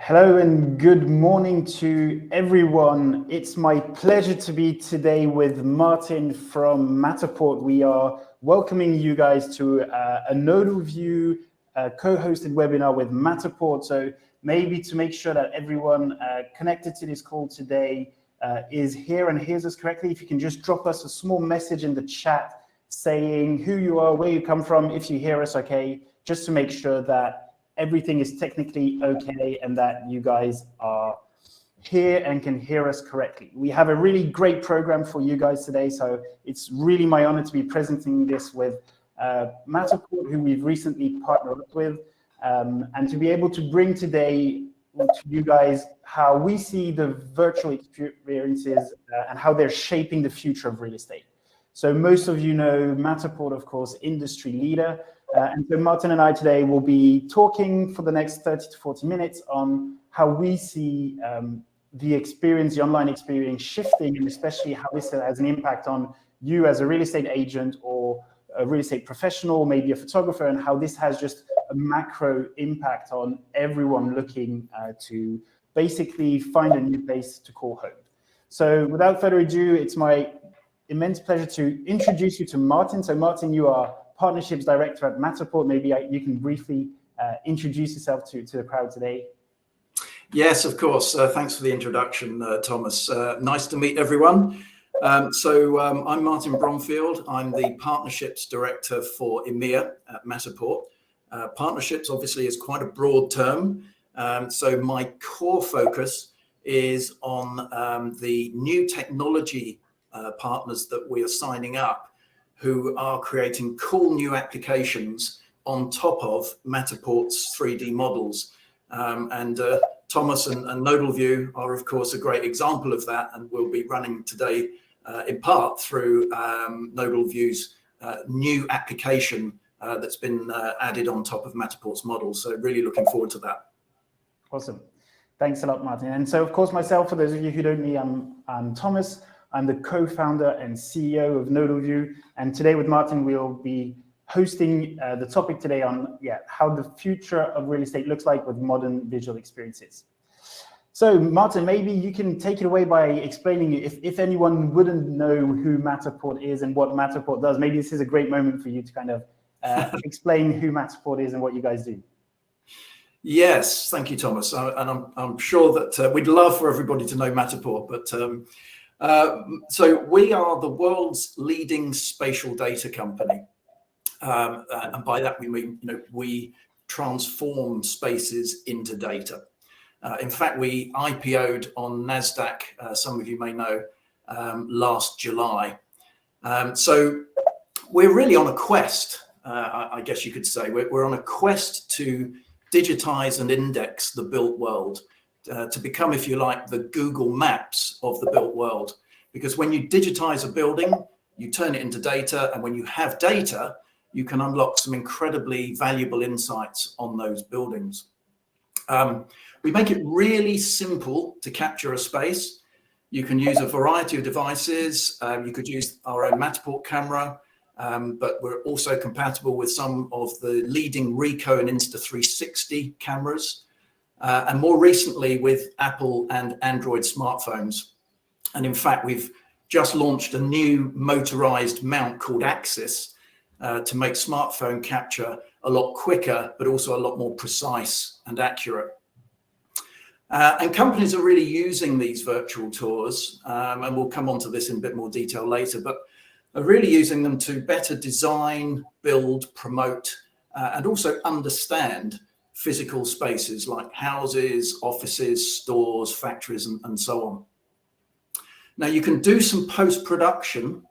Hello and good morning to everyone. It's my pleasure to be today with Martin from Matterport. We are welcoming you guys to a Littleview co-hosted webinar with Matterport. So maybe to make sure that everyone connected to this call today is here and hears us correctly, if you can just drop us a small message in the chat saying who you are, where you come from, if you hear us okay, just to make sure that everything is technically okay and that you guys are here and can hear us correctly. We have a really great program for you guys today, so it's really my honor to be presenting this with Matterport, who we've recently partnered up with, and to be able to bring today to you guys how we see the virtual experiences and how they're shaping the future of real estate. So most of you know Matterport, of course, industry leader. And so Martin and I today will be talking for the next 30 to 40 minutes on how we see the experience, the online experience shifting, and especially how this has an impact on you as a real estate agent or a real estate professional, maybe a photographer, and how this has just a macro impact on everyone looking to basically find a new place to call home. So without further ado, it's my immense pleasure to introduce you to Martin. So Martin, you are Partnerships Director at Matterport. Maybe you can briefly introduce yourself to the crowd today. Yes, of course. Thanks for the introduction, Thomas. Nice to meet everyone. I'm Martin Bromfield. I'm the Partnerships Director for EMEA at Matterport. Partnerships obviously is quite a broad term. So my core focus is on the new technology partners that we are signing up, who are creating cool new applications on top of Matterport's 3D models. Thomas and Littleview are, of course, a great example of that, and we'll be running today in part through Littleview's new application that's been added on top of Matterport's models. So really looking forward to that. Awesome. Thanks a lot, Martin. And so, of course, myself, for those of you who don't know me, I'm Thomas. I'm the co-founder and CEO of Littleview, and today with Martin, we'll be hosting the topic today on how the future of real estate looks like with modern visual experiences. So Martin, maybe you can take it away by explaining, if anyone wouldn't know who Matterport is and what Matterport does, maybe this is a great moment for you to kind of explain who Matterport is and what you guys do. Yes, thank you, Thomas. And I'm sure that we'd love for everybody to know Matterport, but so we are the world's leading spatial data company. And by that we mean, we transform spaces into data. In fact, we IPO'd on NASDAQ, some of you may know, last July. So we're really on a quest, I guess you could say. We're on a quest to digitize and index the built world, to become, if you like, the Google Maps of the built world. Because when you digitize a building, you turn it into data, and when you have data, you can unlock some incredibly valuable insights on those buildings. We make it really simple to capture a space. You can use a variety of devices. You could use our own Matterport camera, but we're also compatible with some of the leading Ricoh and Insta360 cameras. And more recently with Apple and Android smartphones. And in fact, we've just launched a new motorized mount called Axis to make smartphone capture a lot quicker, but also a lot more precise and accurate. And companies are really using these virtual tours, and we'll come on to this in a bit more detail later, but are really using them to better design, build, promote, and also understand physical spaces like houses, offices, stores, factories, and so on. Now you can do some post-production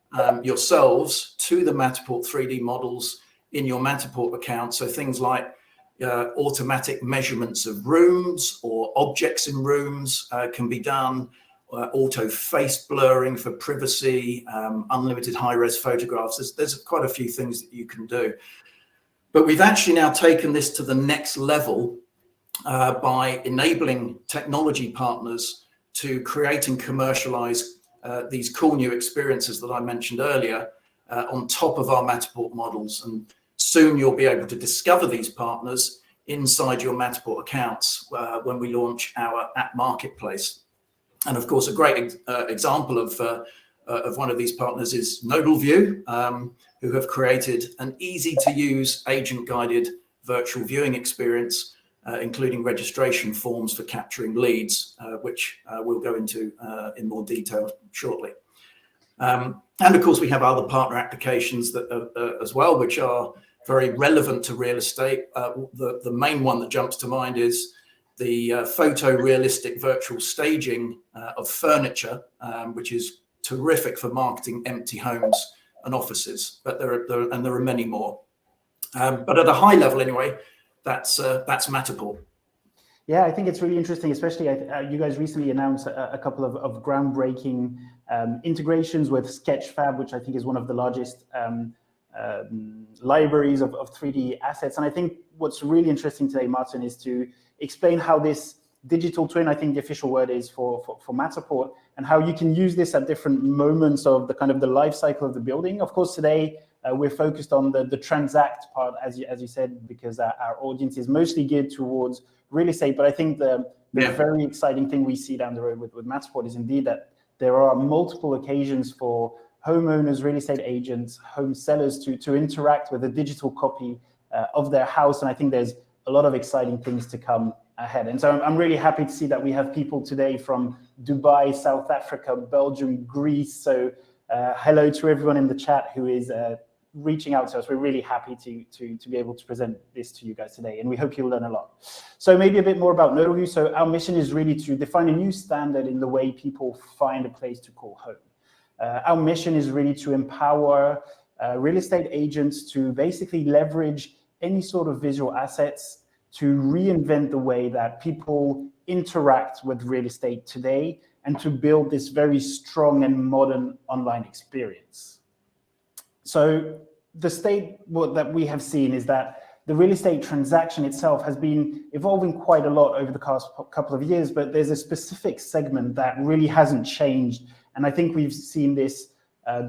yourselves to the Matterport 3D models in your Matterport account. So things like automatic measurements of rooms or objects in rooms can be done, auto face blurring for privacy, unlimited high-res photographs. There's quite a few things that you can do. But we've actually now taken this to the next level by enabling technology partners to create and commercialize these cool new experiences that I mentioned earlier on top of our Matterport models. And soon you'll be able to discover these partners inside your Matterport accounts when we launch our app marketplace. And of course, a great example of one of these partners is Littleview, who have created an easy-to-use agent-guided virtual viewing experience, including registration forms for capturing leads, which we'll go into in more detail shortly. And of course, we have other partner applications that as well, which are very relevant to real estate. The main one that jumps to mind is the photorealistic virtual staging of furniture, which is terrific for marketing empty homes and offices. But there are many more. But at a high level, anyway, that's Matterport. Yeah, I think it's really interesting, especially you guys recently announced a couple of groundbreaking integrations with Sketchfab, which I think is one of the largest libraries of 3D assets. And I think what's really interesting today, Martin, is to explain how this digital twin, I think the official word is for Matterport, and how you can use this at different moments of the kind of the life cycle of the building. Of course, today we're focused on the transact part, as you said, because our audience is mostly geared towards real estate. But I think the very exciting thing we see down the road with Matterport is indeed that there are multiple occasions for homeowners, real estate agents, home sellers to interact with a digital copy of their house. And I think there's a lot of exciting things to come ahead. And so I'm really happy to see that we have people today from Dubai, South Africa, Belgium, Greece. So hello to everyone in the chat who is reaching out to us. We're really happy to be able to present this to you guys today, and we hope you'll learn a lot. So maybe a bit more about Littleview. So our mission is really to define a new standard in the way people find a place to call home. Our mission is really to empower real estate agents to basically leverage any sort of visual assets to reinvent the way that people interact with real estate today and to build this very strong and modern online experience. So the state that we have seen is that the real estate transaction itself has been evolving quite a lot over the past couple of years, but there's a specific segment that really hasn't changed. And I think we've seen this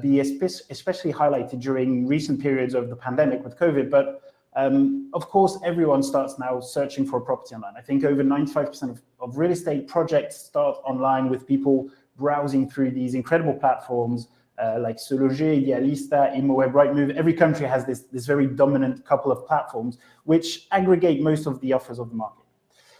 be especially highlighted during recent periods of the pandemic with COVID. But of course, everyone starts now searching for a property online. I think over 95% of real estate projects start online with people browsing through these incredible platforms like Se Loger, Idealista, ImmoWeb, Rightmove. Every country has this very dominant couple of platforms which aggregate most of the offers of the market.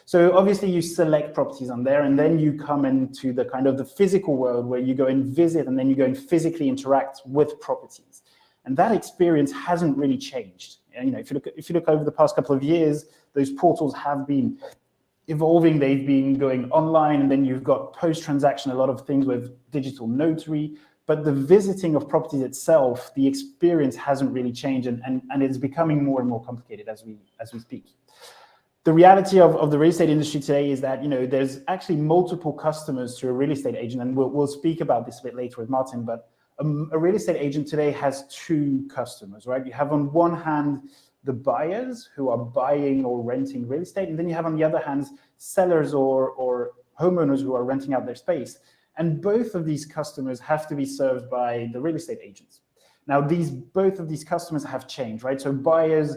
So obviously you select properties on there, and then you come into the kind of the physical world where you go and visit, and then you go and physically interact with properties. And that experience hasn't really changed. And, you know, if you look over the past couple of years, those portals have been evolving. They've been going online, and then you've got post-transaction, a lot of things with digital notary. But the visiting of properties itself, the experience hasn't really changed, and it's becoming more and more complicated as we speak. The reality of the real estate industry today is that, you know, there's actually multiple customers to a real estate agent, and we'll speak about this a bit later with Martin. But a real estate agent today has two customers, right? You have on one hand the buyers who are buying or renting real estate, and then you have on the other hand sellers or homeowners who are renting out their space. And both of these customers have to be served by the real estate agents. Now, both of these customers have changed, right? So buyers,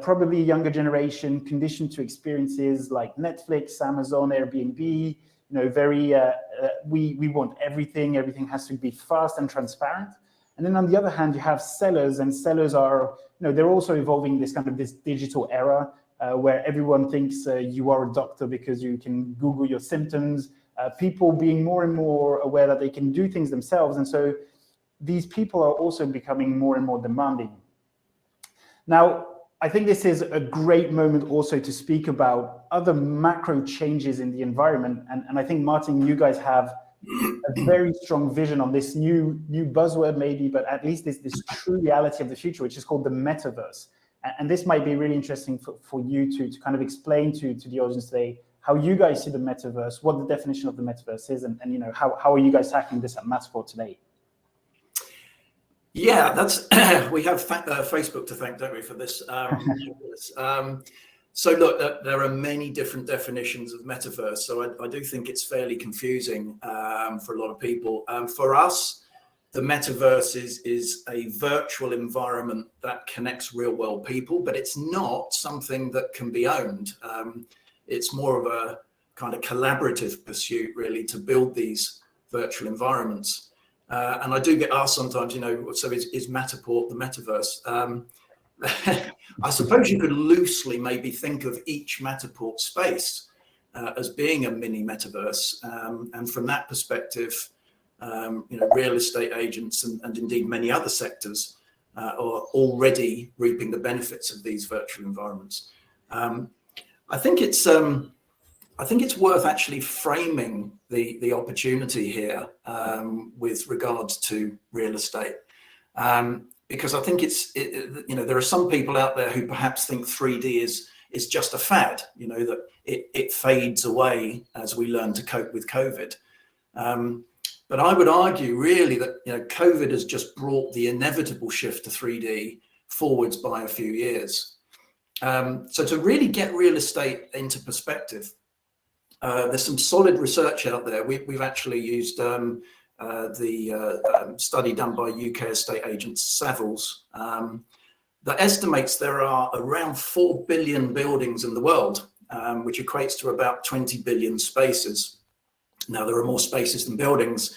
probably younger generation, conditioned to experiences like Netflix, Amazon, Airbnb. You know, we want everything. Everything has to be fast and transparent. And then on the other hand, you have sellers, and sellers are, you know, they're also evolving this digital era where everyone thinks you are a doctor because you can Google your symptoms. People being more and more aware that they can do things themselves. And so these people are also becoming more and more demanding. Now, I think this is a great moment also to speak about other macro changes in the environment. And I think, Martin, you guys have a very strong vision on this new buzzword maybe, but at least this true reality of the future, which is called the Metaverse. And this might be really interesting for you to kind of explain to the audience today how you guys see the Metaverse, what the definition of the Metaverse is, and you know, how are you guys tackling this at Matterport today? Yeah, that's we have Facebook to thank, don't we, for this? So look, there are many different definitions of Metaverse. So I do think it's fairly confusing for a lot of people. For us, the metaverse is a virtual environment that connects real world people, but it's not something that can be owned. It's more of a kind of collaborative pursuit, really, to build these virtual environments. And I do get asked sometimes, so is Matterport the metaverse? I suppose you could loosely maybe think of each Matterport space as being a mini metaverse. And from that perspective, real estate agents and indeed many other sectors are already reaping the benefits of these virtual environments. I think it's worth actually framing the opportunity here with regards to real estate, because I think there are some people out there who perhaps think 3D is just a fad, that it fades away as we learn to cope with COVID. But I would argue really that COVID has just brought the inevitable shift to 3D forwards by a few years. So to really get real estate into perspective, there's some solid research out there. We've actually used the study done by UK estate agent Savills that estimates there are around 4 billion buildings in the world, which equates to about 20 billion spaces. Now, there are more spaces than buildings,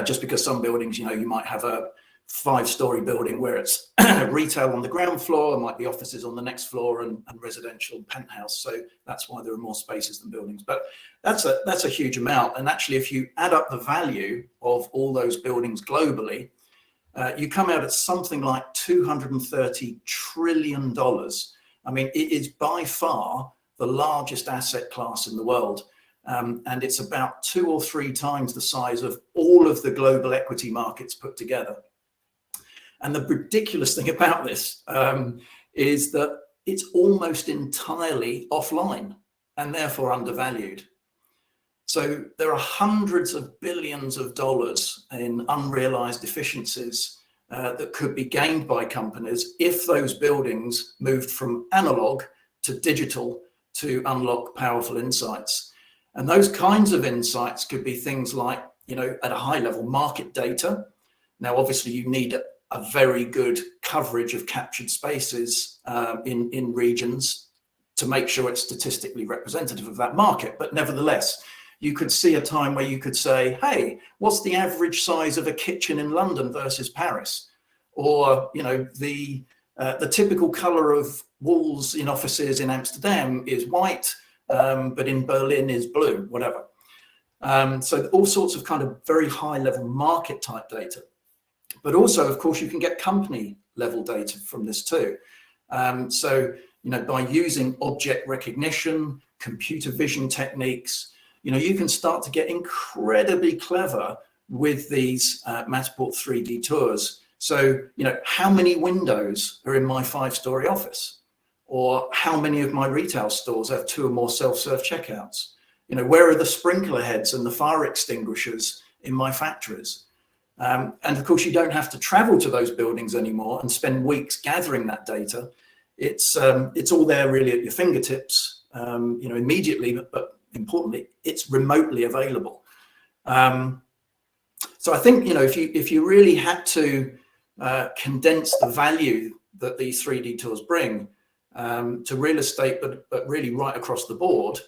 just because some buildings, you might have a 5-story building where it's retail on the ground floor, there might be offices on the next floor and residential penthouse. So that's why there are more spaces than buildings. But that's a huge amount. And actually, if you add up the value of all those buildings globally, you come out at something like $230 trillion. I mean, it is by far the largest asset class in the world. And it's about 2 or 3 times the size of all of the global equity markets put together. And the ridiculous thing about this is that it's almost entirely offline and therefore undervalued. So there are hundreds of billions of dollars in unrealized efficiencies that could be gained by companies if those buildings moved from analog to digital to unlock powerful insights. And those kinds of insights could be things like, at a high level, market data. Now, obviously, you need a very good coverage of captured spaces in regions to make sure it's statistically representative of that market. But nevertheless, you could see a time where you could say, hey, what's the average size of a kitchen in London versus Paris? Or, the typical color of walls in offices in Amsterdam is white, but in Berlin is blue, whatever. So all sorts of kind of very high level market type data. But also, of course, you can get company level data from this too. So, by using object recognition, computer vision techniques, you can start to get incredibly clever with these Matterport 3D tours. So, how many windows are in my 5-story office? Or how many of my retail stores have 2 or more self-serve checkouts? Where are the sprinkler heads and the fire extinguishers in my factories? And of course, you don't have to travel to those buildings anymore and spend weeks gathering that data. It's all there really at your fingertips, immediately, but importantly, it's remotely available. So I think, if you really had to condense the value that these 3D tours bring to real estate, but really right across the board,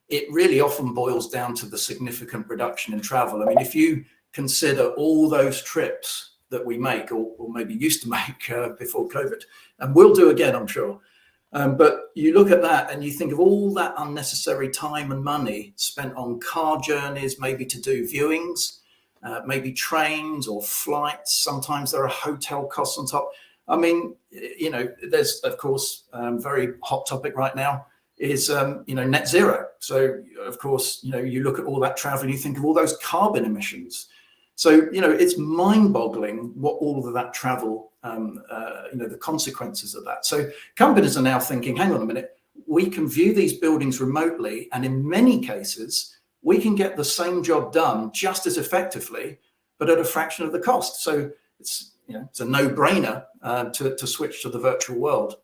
it really often boils down to the significant reduction in travel. I mean, if you consider all those trips that we make, or maybe used to make before COVID, and we'll do again, I'm sure. But you look at that and you think of all that unnecessary time and money spent on car journeys, maybe to do viewings, maybe trains or flights. Sometimes there are hotel costs on top. I mean, there's, of course, very hot topic right now is, net zero. So, of course, you look at all that travel and you think of all those carbon emissions. So, it's mind-boggling what all of that travel, the consequences of that. So companies are now thinking, hang on a minute, we can view these buildings remotely, and in many cases, we can get the same job done just as effectively, but at a fraction of the cost. So it's a no-brainer to switch to the virtual world.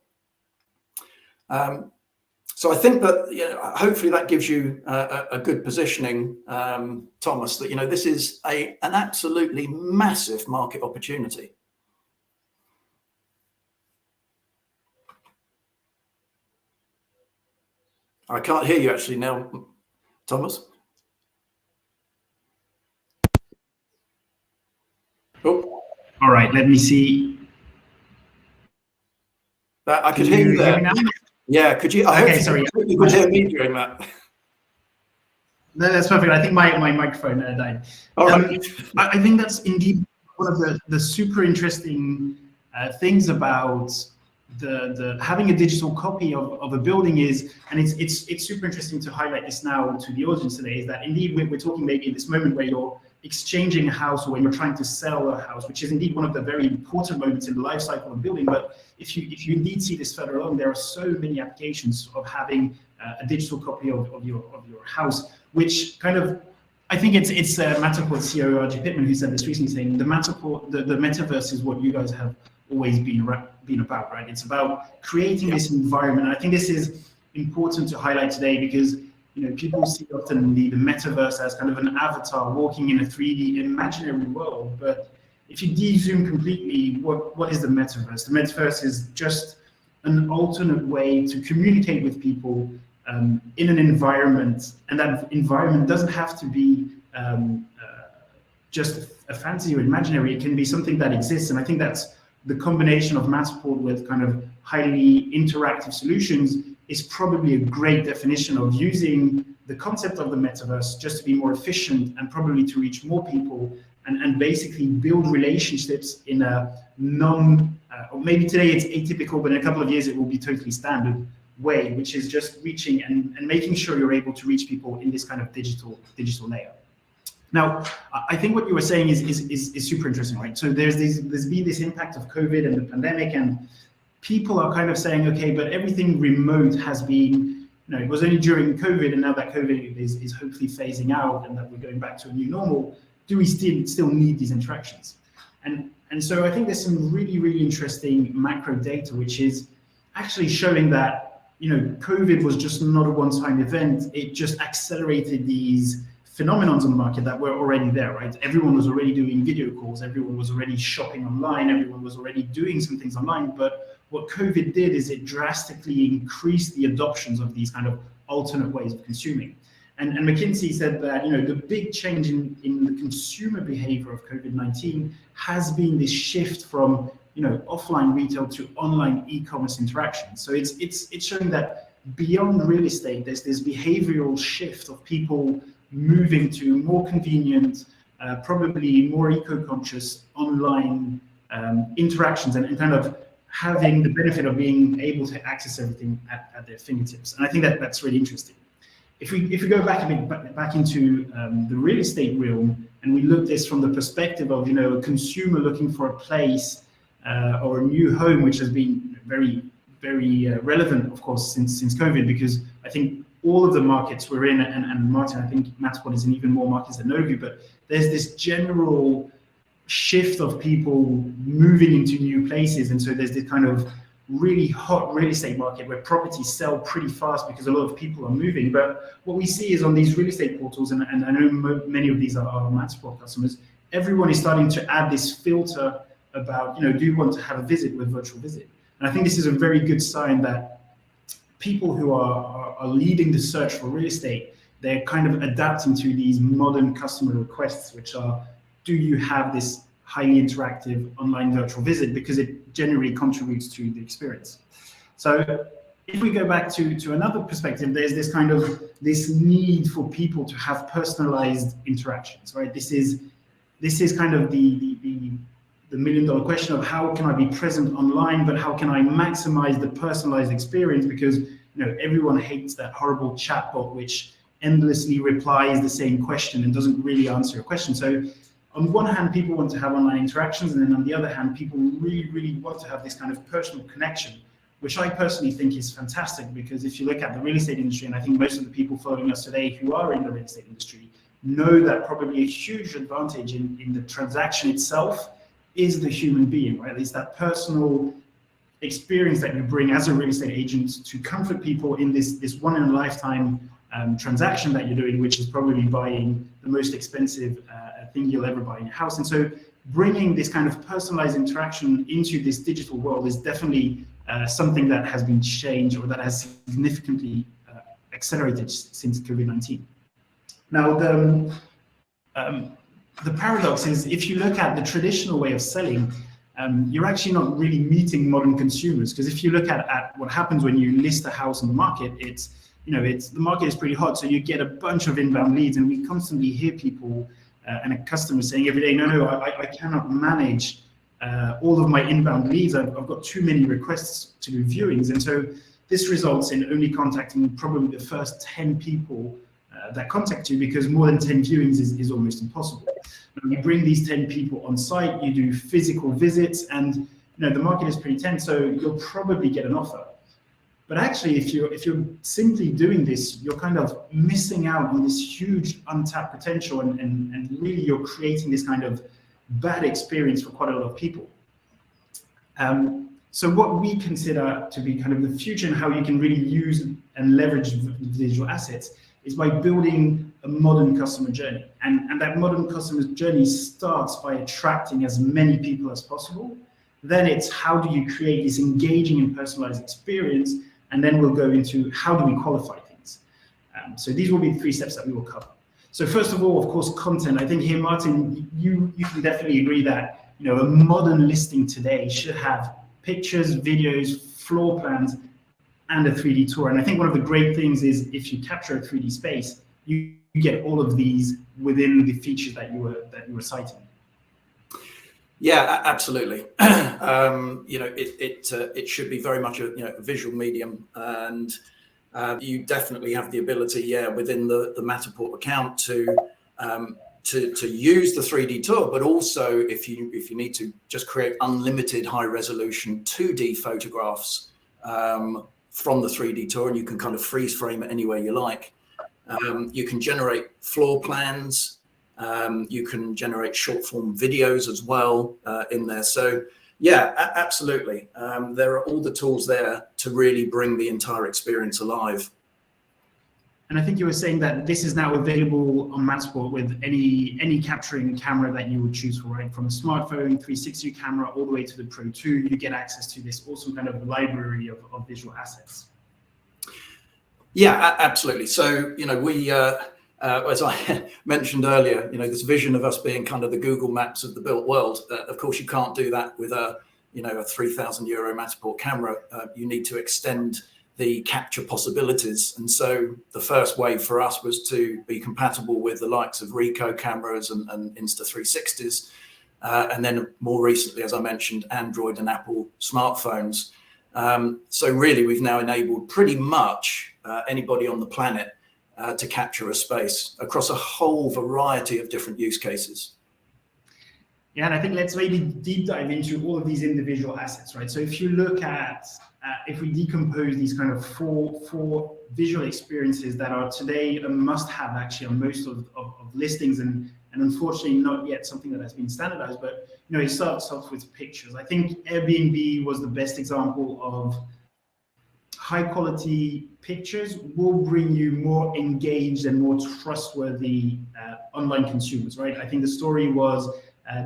So So I think that, hopefully that gives you a good positioning, Thomas, that, this is an absolutely massive market opportunity. I can't hear you actually now, Thomas. Oh. All right, let me see. I could hear you there. Hear me now? Yeah, could you? Okay, sorry. You could hear me during that. No, that's perfect. I think my microphone died. All right. I think that's indeed one of the super interesting things about the having a digital copy of a building is, and it's super interesting to highlight this now to the audience today, is that indeed we're talking maybe in this moment where you're exchanging a house or when you're trying to sell a house, which is indeed one of the very important moments in the life cycle of building. But if you indeed see this further along, there are so many applications of having a digital copy of your house, which kind of, I think it's Matterport CEO R.J. Pittman who said this recently, saying the Matterport, the metaverse is what you guys have always been about, right? It's about creating this environment. I think this is important to highlight today because people see often the metaverse as kind of an avatar walking in a 3D imaginary world. But if you de-zoom completely, what is the metaverse? The metaverse is just an alternate way to communicate with people in an environment, and that environment doesn't have to be just a fantasy or imaginary. It can be something that exists, and I think that's the combination of Matterport with kind of highly interactive solutions is probably a great definition of using the concept of the metaverse just to be more efficient and probably to reach more people and basically build relationships in a or maybe today it's atypical, but in a couple of years it will be totally standard way, which is just reaching and making sure you're able to reach people in this kind of digital layer. Now, I think what you were saying is super interesting, right? So there's been this impact of COVID and the pandemic, and people are kind of saying, okay, but everything remote has been, it was only during COVID, and now that COVID is hopefully phasing out and that we're going back to a new normal, do we still need these interactions? And so I think there's some really, really interesting macro data, which is actually showing that, COVID was just not a one-time event. It just accelerated these phenomenons on the market that were already there, right? Everyone was already doing video calls, everyone was already shopping online, everyone was already doing some things online. But what COVID did is it drastically increased the adoptions of these kind of alternate ways of consuming. And McKinsey said that the big change in the consumer behavior of COVID-19 has been this shift from offline retail to online e-commerce interaction. So it's showing that beyond real estate, there's this behavioral shift of people moving to more convenient, probably more eco-conscious online interactions and kind of having the benefit of being able to access everything at their fingertips. And I think that's really interesting. If we go back a bit back into the real estate realm, and we look at this from the perspective of a consumer looking for a place or a new home, which has been very, very relevant, of course, since COVID, because I think all of the markets we're in, and Martin, I think Matterport is in even more markets than Onetoone, but there's this general shift of people moving into new places, and so there's this kind of really hot real estate market where properties sell pretty fast because a lot of people are moving. But what we see is on these real estate portals, and I know many of these are Matterport customers, everyone is starting to add this filter about, do you want to have a visit with virtual visit? And I think this is a very good sign that people who are leading the search for real estate, they're kind of adapting to these modern customer requests, which are, do you have this highly interactive online virtual visit, because it generally contributes to the experience. So if we go back to another perspective, there's this need for people to have personalized interactions, right? This is kind of the million-dollar question of how can I be present online, but how can I maximize the personalized experience? Because everyone hates that horrible chatbot which endlessly replies the same question and doesn't really answer a question. So on one hand, people want to have online interactions, and then on the other hand, people really, really want to have this kind of personal connection, which I personally think is fantastic, because if you look at the real estate industry, and I think most of the people following us today who are in the real estate industry know that probably a huge advantage in the transaction itself is the human being, right? It's that personal experience that you bring as a real estate agent to comfort people in this one in a lifetime transaction that you're doing, which is probably buying the most expensive thing you'll ever buy in your house. And so bringing this kind of personalized interaction into this digital world is definitely something that has been changed, or that has significantly accelerated since COVID-19. Now, the paradox is, if you look at the traditional way of selling, you're actually not really meeting modern consumers, because if you look at what happens when you list a house on the market, the market is pretty hot, so you get a bunch of inbound leads, and we constantly hear people and a customer saying every day, no, I cannot manage all of my inbound leads. I've got too many requests to do viewings, and so this results in only contacting probably the first 10 people that contact you, because more than 10 viewings is almost impossible. When you bring these 10 people on site, you do physical visits, and the market is pretty tense, so you'll probably get an offer. But actually, if you're simply doing this, you're kind of missing out on this huge untapped potential, and really you're creating this kind of bad experience for quite a lot of people. So what we consider to be kind of the future and how you can really use and leverage digital assets is by building a modern customer journey. And that modern customer journey starts by attracting as many people as possible. Then it's how do you create this engaging and personalized experience, and then we'll go into how do we qualify things. So these will be 3 steps that we will cover. So first of all, of course, content. I think here, Martin, you can definitely agree that a modern listing today should have pictures, videos, floor plans, and a 3D tour. And I think one of the great things is, if you capture a 3D space, you get all of these within the features that you were citing. Yeah, absolutely. It should be very much a visual medium, and you definitely have the ability, within the Matterport account to use the 3D tour, but also if you need to just create unlimited high resolution 2D photographs from the 3D tour, and you can kind of freeze frame it anywhere you like. You can generate floor plans. You can generate short form videos as well in there. So yeah, absolutely. There are all the tools there to really bring the entire experience alive. And I think you were saying that this is now available on Matterport with any capturing camera that you would choose for, right? From a smartphone, 360 camera, all the way to the Pro 2, you get access to this awesome kind of library of visual assets. Yeah, absolutely. So, we, as I mentioned earlier, this vision of us being kind of the Google Maps of the built world. Of course, you can't do that with a 3,000 euro Matterport camera. You need to extend the capture possibilities. And so the first wave for us was to be compatible with the likes of Ricoh cameras and Insta360s. And then more recently, as I mentioned, Android and Apple smartphones. So really, we've now enabled pretty much anybody on the planet to capture a space across a whole variety of different use cases. Yeah, and I think let's maybe deep dive into all of these individual assets, right? So if you look at, if we decompose these kind of four visual experiences that are today a must-have actually on most of listings, and unfortunately not yet something that has been standardized, but it starts off with pictures. I think Airbnb was the best example of high quality pictures will bring you more engaged and more trustworthy online consumers, right? I think the story was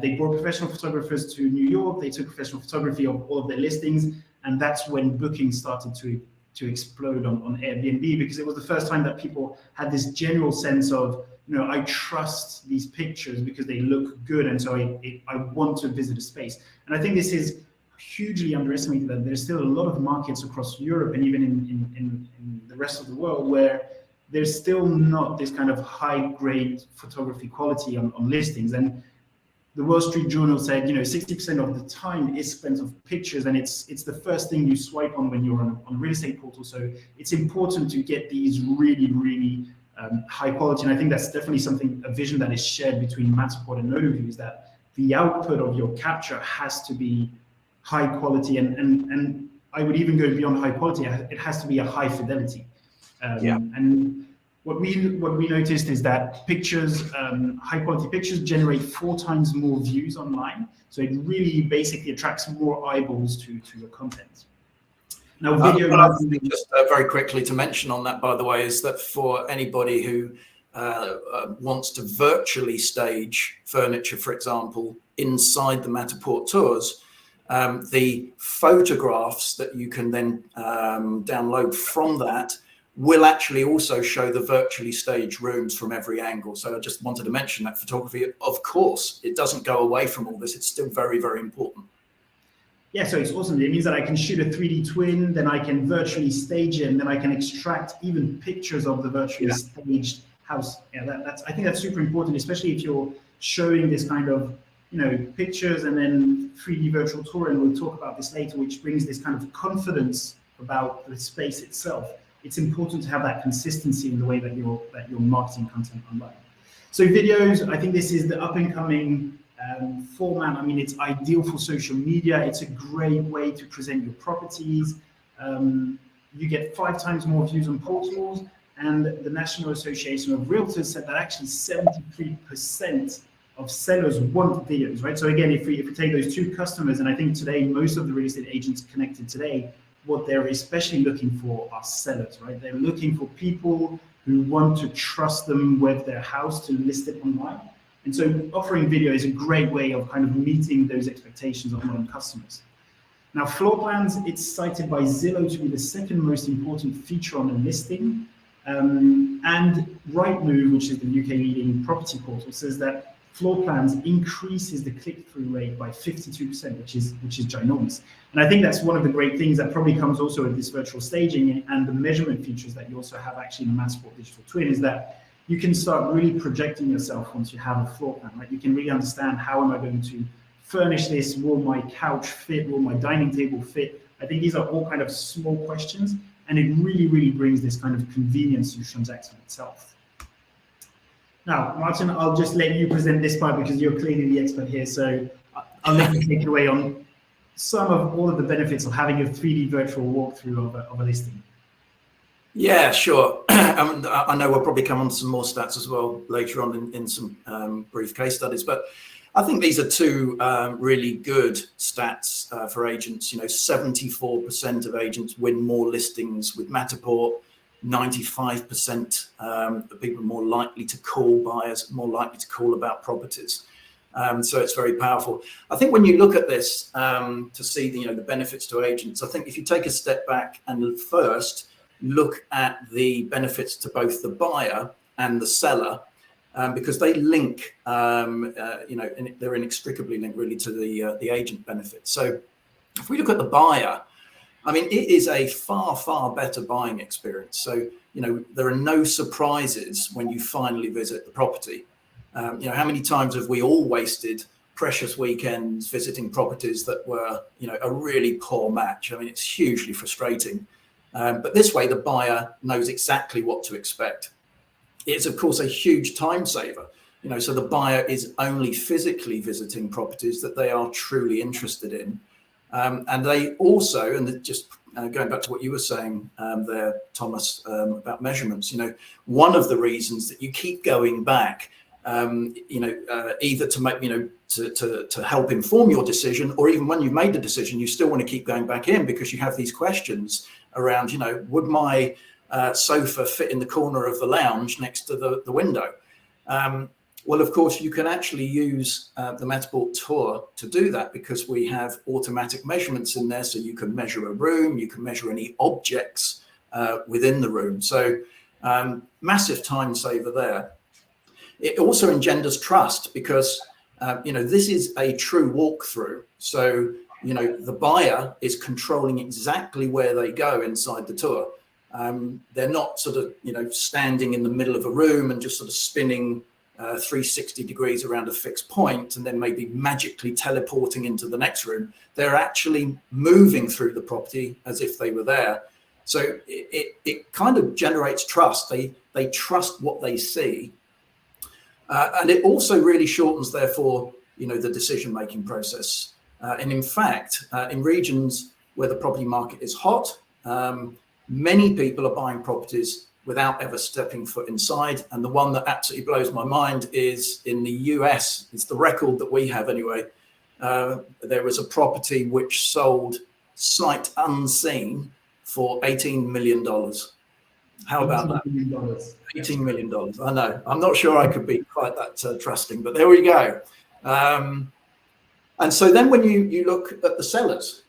they brought professional photographers to New York, they took professional photography of all of their listings, and that's when bookings started to explode on Airbnb, because it was the first time that people had this general sense of, I trust these pictures because they look good, and so I want to visit a space. And I think this is hugely underestimated, that there's still a lot of markets across Europe and even in the rest of the world where there's still not this kind of high grade photography quality on listings. And the Wall Street Journal said, 60% of the time is spent on pictures, and it's the first thing you swipe on when you're on a real estate portal. So it's important to get these really, really high quality. And I think that's definitely a vision that is shared between Matterport and Onetoone, is that the output of your capture has to be high quality, and I would even go beyond high quality. It has to be a high fidelity. And what we noticed is that pictures, high quality pictures, generate 4 times more views online. So it really basically attracts more eyeballs to your content. Now, video. Just very quickly to mention on that, by the way, is that for anybody who wants to virtually stage furniture, for example, inside the Matterport tours, the photographs that you can then download from that will actually also show the virtually staged rooms from every angle. So I just wanted to mention that photography, of course, it doesn't go away from all this. It's still very, very important. Yeah, so it's awesome. It means that I can shoot a 3D twin, then I can virtually stage it, and then I can extract even pictures of the virtually staged house. Yeah, I think that's super important, especially if you're showing this kind of, pictures and then 3D virtual tour, and we'll talk about this later, which brings this kind of confidence about the space itself. It's important to have that consistency in the way that you're marketing content online. So videos, I think this is the up and coming format. I mean, it's ideal for social media. It's a great way to present your properties. You get 5 times more views on portals, and the National Association of Realtors said that actually 73% of sellers want videos, right? So again, if we take those 2 customers, and I think today most of the real estate agents connected today, what they're especially looking for are sellers, right? They're looking for people who want to trust them with their house to list it online. And so offering video is a great way of kind of meeting those expectations of modern customers. Now, floor plans, it's cited by Zillow to be the second most important feature on a listing. And Rightmove, which is the UK leading property portal, says that floor plans increases the click-through rate by 52%, which is ginormous. And I think that's one of the great things that probably comes also with this virtual staging and the measurement features that you also have actually in the Matterport Digital Twin, is that you can start really projecting yourself once you have a floor plan, right? You can really understand, how am I going to furnish this? Will my couch fit? Will my dining table fit? I think these are all kind of small questions, and it really, really brings this kind of convenience to the transaction itself. Now, Martin, I'll just let you present this part because you're clearly the expert here. So I'll let you take it away on some of all of the benefits of having a 3D virtual walkthrough of a listing. Yeah, sure. I know we'll probably come on to some more stats as well later on in some brief case studies, but I think these are 2 really good stats for agents. 74% of agents win more listings with Matterport. 95% of people are more likely to call buyers, more likely to call about properties. So it's very powerful. I think when you look at this to see the benefits to agents, I think if you take a step back and first look at the benefits to both the buyer and the seller, because they link, they're inextricably linked really to the agent benefits. So if we look at the buyer, I mean, it is a far, far better buying experience. So, there are no surprises when you finally visit the property. How many times have we all wasted precious weekends visiting properties that were, a really poor match? I mean, it's hugely frustrating. But this way, the buyer knows exactly what to expect. It's, of course, a huge time saver. So the buyer is only physically visiting properties that they are truly interested in. And they also, and just going back to what you were saying there, Thomas, about measurements, one of the reasons that you keep going back, either to make, to help inform your decision, or even when you've made the decision, you still want to keep going back in because you have these questions around, would my sofa fit in the corner of the lounge next to the window? Well, of course, you can actually use the Matterport Tour to do that because we have automatic measurements in there. So you can measure a room, you can measure any objects within the room. So massive time saver there. It also engenders trust because, this is a true walkthrough. So, the buyer is controlling exactly where they go inside the tour. They're not sort of, standing in the middle of a room and just sort of spinning 360 degrees around a fixed point and then maybe magically teleporting into the next room. They're actually moving through the property as if they were there. So it kind of generates trust. They trust what they see. And it also really shortens, therefore, the decision-making process. And in fact, in regions where the property market is hot, many people are buying properties without ever stepping foot inside. And the one that absolutely blows my mind is in the US. It's the record that we have anyway. There was a property which sold sight unseen for $18 million. How about that? $18 million. I know. I'm not sure I could be quite that trusting, but there we go. And so then when you look at the sellers,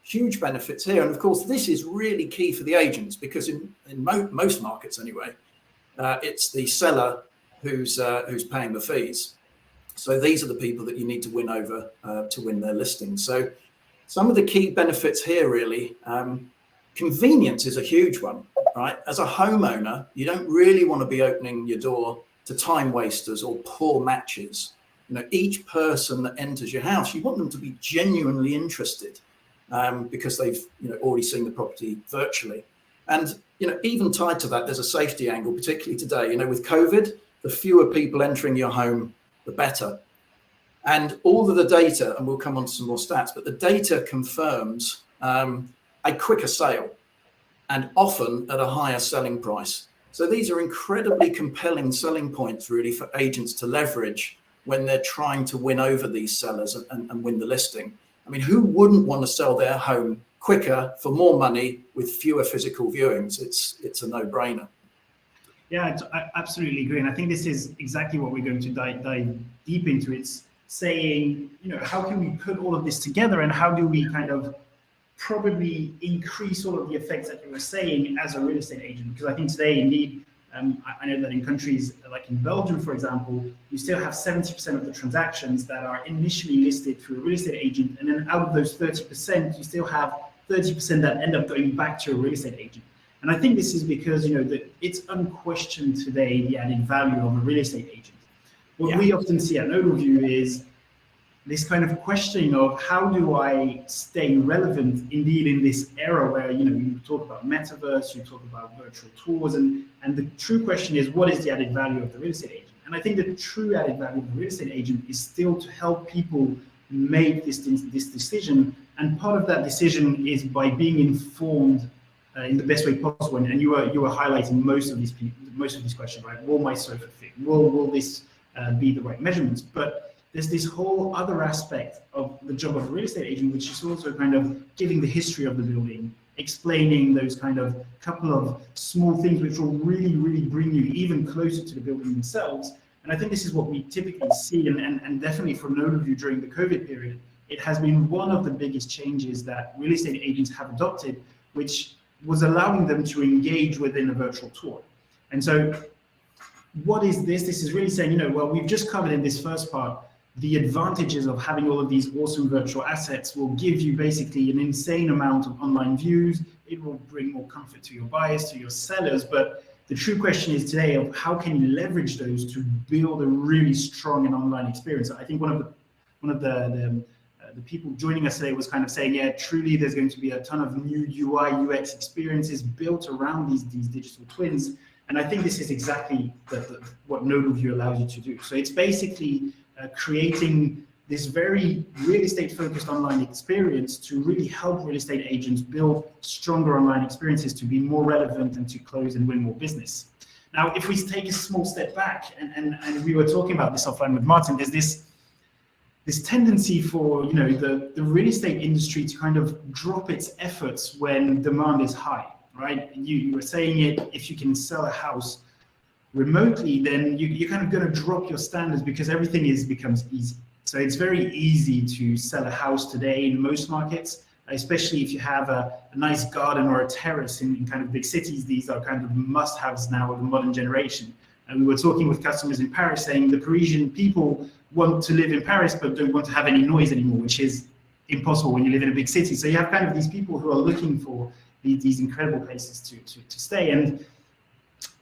huge benefits here. And of course, this is really key for the agents, because in most markets anyway, it's the seller who's paying the fees. So these are the people that you need to win over to win their listing. So some of the key benefits here really, convenience is a huge one, right? As a homeowner, you don't really want to be opening your door to time wasters or poor matches. You know, each person that enters your house, you want them to be genuinely interested, because they've already seen the property virtually. And even tied to that, there's a safety angle, particularly today. With COVID, the fewer people entering your home, the better. And all of the data, and we'll come on to some more stats, but the data confirms a quicker sale, and often at a higher selling price. So these are incredibly compelling selling points really for agents to leverage when they're trying to win over these sellers and win the listing. I mean, who wouldn't want to sell their home quicker for more money with fewer physical viewings? It's a no-brainer. Yeah, I absolutely agree. And I think this is exactly what we're going to dive deep into. It's saying, how can we put all of this together, and how do we kind of probably increase all of the effects that you were saying as a real estate agent? Because I think today, indeed, I know that in countries like in Belgium, for example, you still have 70% of the transactions that are initially listed through a real estate agent. And then out of those 30%, you still have 30% that end up going back to a real estate agent. And I think this is because, that it's unquestioned today the added value of a real estate agent. What we often see at Littleview is this kind of questioning of how do I stay relevant indeed in this era where, you talk about Metaverse, you talk about virtual tours, and the true question is, what is the added value of the real estate agent? And I think the true added value of the real estate agent is still to help people make this decision. And part of that decision is by being informed in the best way possible. And you were highlighting most of these questions, right? Will my sofa fit? Will this be the right measurements? But there's this whole other aspect of the job of a real estate agent, which is also kind of giving the history of the building, explaining those kind of couple of small things which will really, really bring you even closer to the building themselves. And I think this is what we typically see, and definitely from an overview during the COVID period, it has been one of the biggest changes that real estate agents have adopted, which was allowing them to engage within a virtual tour. And so what is this? This is really saying, well, we've just covered in this first part the advantages of having all of these awesome virtual assets will give you basically an insane amount of online views. It will bring more comfort to your buyers, to your sellers. But the true question is today of how can you leverage those to build a really strong and online experience. I think one of the people joining us today was kind of saying, yeah, truly there's going to be a ton of new UI, UX experiences built around these digital twins. And I think this is exactly what Littleview allows you to do. So it's basically creating this very real estate focused online experience to really help real estate agents build stronger online experiences to be more relevant and to close and win more business. Now, if we take a small step back, and we were talking about this offline with Martin, there's this tendency for the real estate industry to kind of drop its efforts when demand is high, right? You were saying it, if you can sell a house remotely, then you're kind of going to drop your standards because everything becomes easy. So it's very easy to sell a house today in most markets, especially if you have a nice garden or a terrace in kind of big cities. These are kind of must-haves now of the modern generation. And we were talking with customers in Paris saying the Parisian people want to live in Paris but don't want to have any noise anymore, which is impossible when you live in a big city. So you have kind of these people who are looking for these incredible places to stay.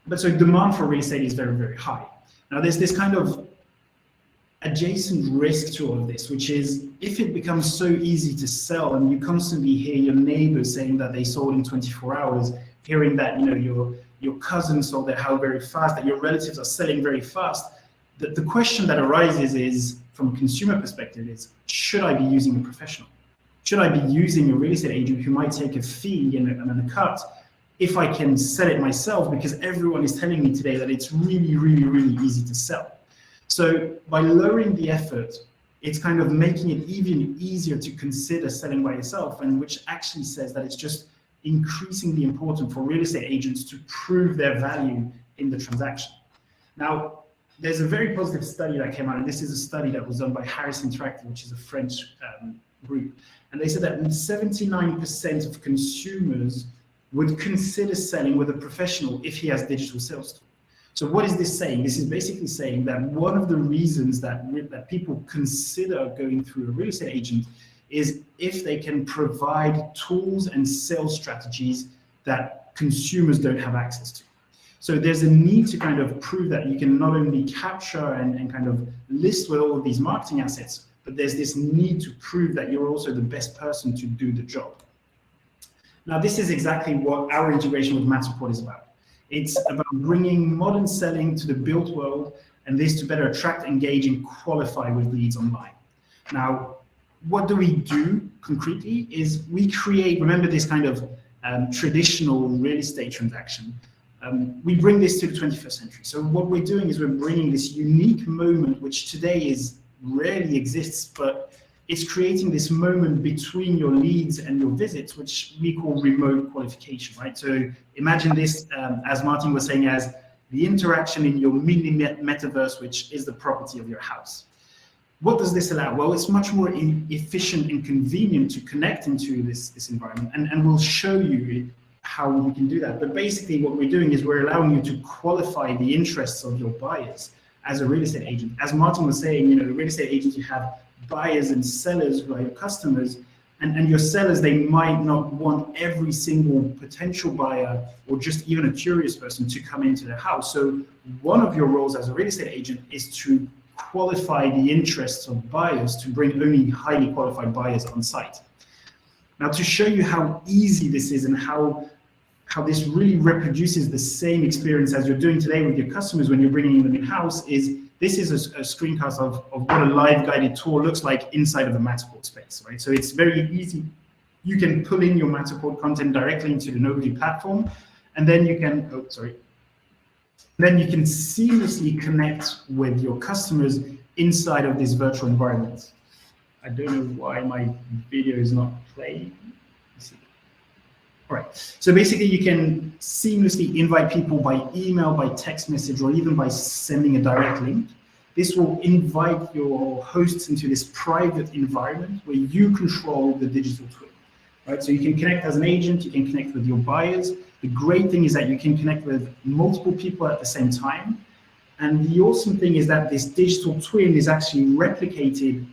But so demand for real estate is very, very high. Now there's this kind of adjacent risk to all of this, which is if it becomes so easy to sell and you constantly hear your neighbors saying that they sold in 24 hours, hearing that your cousin sold their house very fast, that your relatives are selling very fast, the question that arises is, from a consumer perspective, is should I be using a professional? Should I be using a real estate agent who might take a fee and a cut if I can sell it myself, because everyone is telling me today that it's really, really, really easy to sell. So by lowering the effort, it's kind of making it even easier to consider selling by yourself, and which actually says that it's just increasingly important for real estate agents to prove their value in the transaction. Now, there's a very positive study that came out, and this is a study that was done by Harris Interactive, which is a French group. And they said that 79% of consumers would consider selling with a professional if he has digital sales tools. So what is this saying? This is basically saying that one of the reasons that people consider going through a real estate agent is if they can provide tools and sales strategies that consumers don't have access to. So there's a need to kind of prove that you can not only capture and kind of list with all of these marketing assets, but there's this need to prove that you're also the best person to do the job. Now, this is exactly what our integration with Matterport is about. It's about bringing modern selling to the built world, and this to better attract, engage, and qualify with leads online. Now, what do we do concretely is we create, remember this kind of traditional real estate transaction, we bring this to the 21st century. So what we're doing is we're bringing this unique moment, which today rarely exists, but it's creating this moment between your leads and your visits, which we call remote qualification, right? So imagine this, as Martin was saying, as the interaction in your mini metaverse, which is the property of your house. What does this allow? Well, it's much more efficient and convenient to connect into this environment, and we'll show you how we can do that. But basically what we're doing is we're allowing you to qualify the interests of your buyers as a real estate agent. As Martin was saying, you know, the real estate agents, you have buyers and sellers who are your customers, and your sellers, they might not want every single potential buyer or just even a curious person to come into their house. So one of your roles as a real estate agent is to qualify the interests of buyers, to bring only highly qualified buyers on site. Now, to show you how easy this is and how this really reproduces the same experience as you're doing today with your customers when you're bringing them in-house, this is a screencast of what a live guided tour looks like inside of the Matterport space, right? So it's very easy. You can pull in your Matterport content directly into the Onetoone platform, and then you can, then you can seamlessly connect with your customers inside of this virtual environment. I don't know why my video is not playing. Let's see. All right, so basically you can seamlessly invite people by email, by text message, or even by sending a direct link. This will invite your hosts into this private environment where you control the digital twin, right? So you can connect as an agent, you can connect with your buyers. The great thing is that you can connect with multiple people at the same time. And the awesome thing is that this digital twin is actually replicated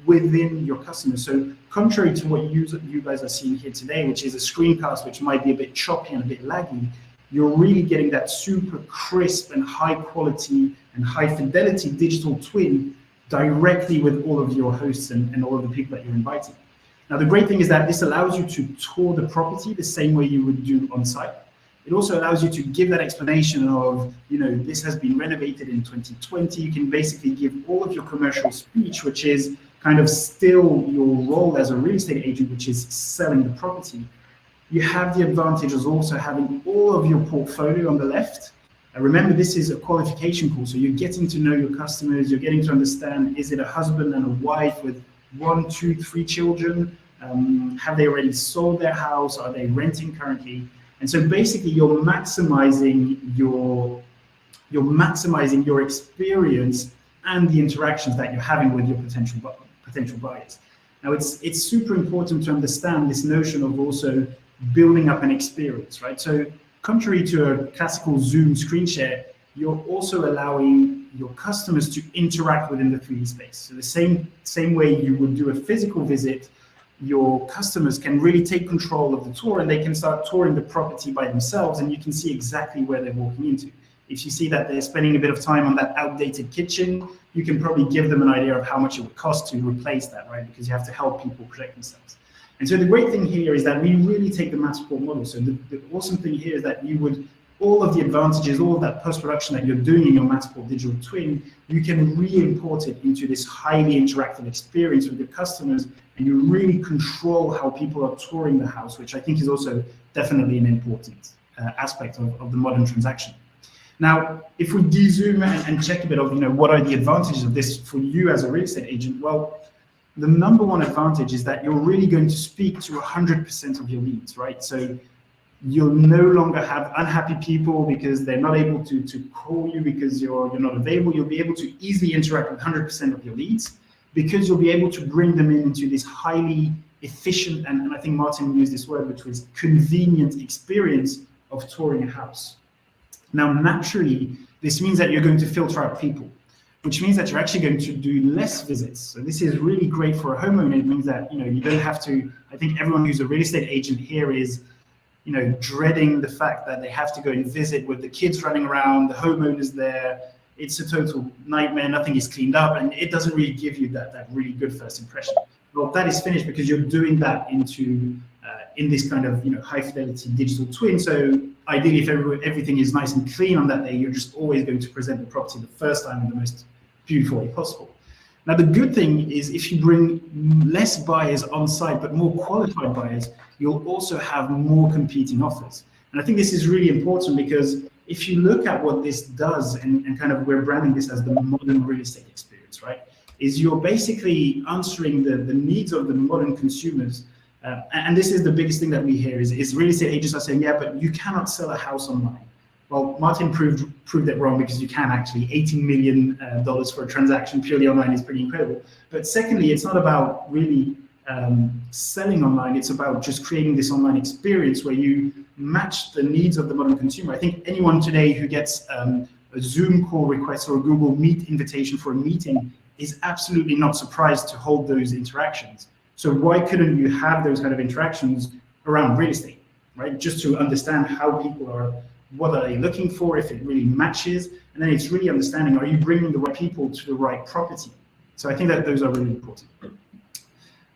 within your customers. So contrary to what you guys are seeing here today, which is a screencast which might be a bit choppy and a bit laggy, you're really getting that super crisp and high quality and high fidelity digital twin directly with all of your hosts and all of the people that you're inviting. Now, the great thing is that this allows you to tour the property the same way you would do on site. It also allows you to give that explanation of, you know, this has been renovated in 2020. You can basically give all of your commercial speech, which is kind of still your role as a real estate agent, which is selling the property. You have the advantage of also having all of your portfolio on the left. Remember, this is a qualification call, so you're getting to know your customers, you're getting to understand, is it a husband and a wife with 1, 2, 3 children? Have they already sold their house? Are they renting currently? And so basically you're maximizing your experience and the interactions that you're having with your potential buyers. Now it's super important to understand this notion of also building up an experience, right? So contrary to a classical Zoom screen share, you're also allowing your customers to interact within the 3D space. So the same way you would do a physical visit, your customers can really take control of the tour and they can start touring the property by themselves, and you can see exactly where they're walking into. If you see that they're spending a bit of time on that outdated kitchen, you can probably give them an idea of how much it would cost to replace that, right? Because you have to help people protect themselves. And so the great thing here is that we really take the Matterport model. So the awesome thing here is that you would, all of the advantages, all of that post-production that you're doing in your Matterport digital twin, you can re-import it into this highly interactive experience with your customers, and you really control how people are touring the house, which I think is also definitely an important aspect of the modern transaction. Now, if we de-zoom and check a bit of, what are the advantages of this for you as a real estate agent? Well, the number one advantage is that you're really going to speak to 100% of your leads, right? So you'll no longer have unhappy people because they're not able to call you because you're not available. You'll be able to easily interact with 100% of your leads because you'll be able to bring them into this highly efficient, and I think Martin used this word, which was convenient experience of touring a house. Now, naturally, this means that you're going to filter out people, which means that you're actually going to do less visits. So this is really great for a homeowner. It means that, you don't have to, I think everyone who's a real estate agent here is, dreading the fact that they have to go and visit with the kids running around, the homeowners there. It's a total nightmare. Nothing is cleaned up, and it doesn't really give you that really good first impression. Well, that is finished because you're doing that in this kind of high fidelity digital twin. So ideally, if everything is nice and clean on that day, you're just always going to present the property the first time in the most beautiful way possible. Now, the good thing is if you bring less buyers on site, but more qualified buyers, you'll also have more competing offers. And I think this is really important because if you look at what this does, and kind of we're branding this as the modern real estate experience, right? Is you're basically answering the needs of the modern consumers. And this is the biggest thing that we hear is real estate agents are saying, yeah, but you cannot sell a house online. Well, Martin proved it wrong because you can actually. $18 million for a transaction purely online is pretty incredible. But secondly, it's not about really selling online. It's about just creating this online experience where you match the needs of the modern consumer. I think anyone today who gets a Zoom call request or a Google Meet invitation for a meeting is absolutely not surprised to hold those interactions. So why couldn't you have those kind of interactions around real estate, right? Just to understand how people are, what are they looking for, if it really matches, and then it's really understanding, are you bringing the right people to the right property? So I think that those are really important.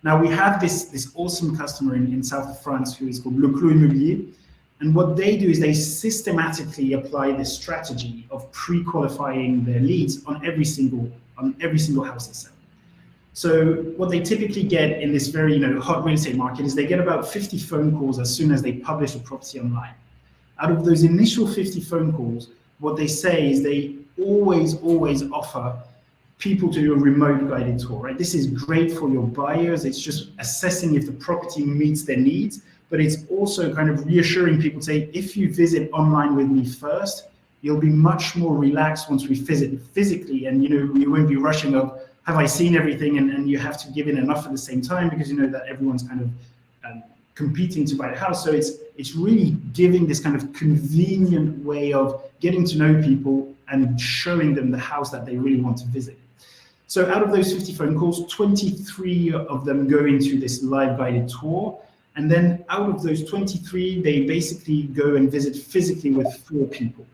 Now we have this awesome customer in south of France who is called Littleview Immobilier, and what they do is they systematically apply this strategy of pre-qualifying their leads on every single house they sell. So what they typically get in this very hot real estate market is they get about 50 phone calls as soon as they publish a property online. Out of those initial 50 phone calls, what they say is they always offer people to do a remote guided tour, right? This is great for your buyers. It's just assessing if the property meets their needs, but it's also kind of reassuring people, say, if you visit online with me first, you'll be much more relaxed once we visit physically, and you won't be rushing of, have I seen everything, and you have to give in an offer at the same time because you know that everyone's kind of competing to buy a house. So it's really giving this kind of convenient way of getting to know people and showing them the house that they really want to visit. So out of those 50 phone calls, 23 of them go into this live guided tour. And then out of those 23, they basically go and visit physically with 4 people.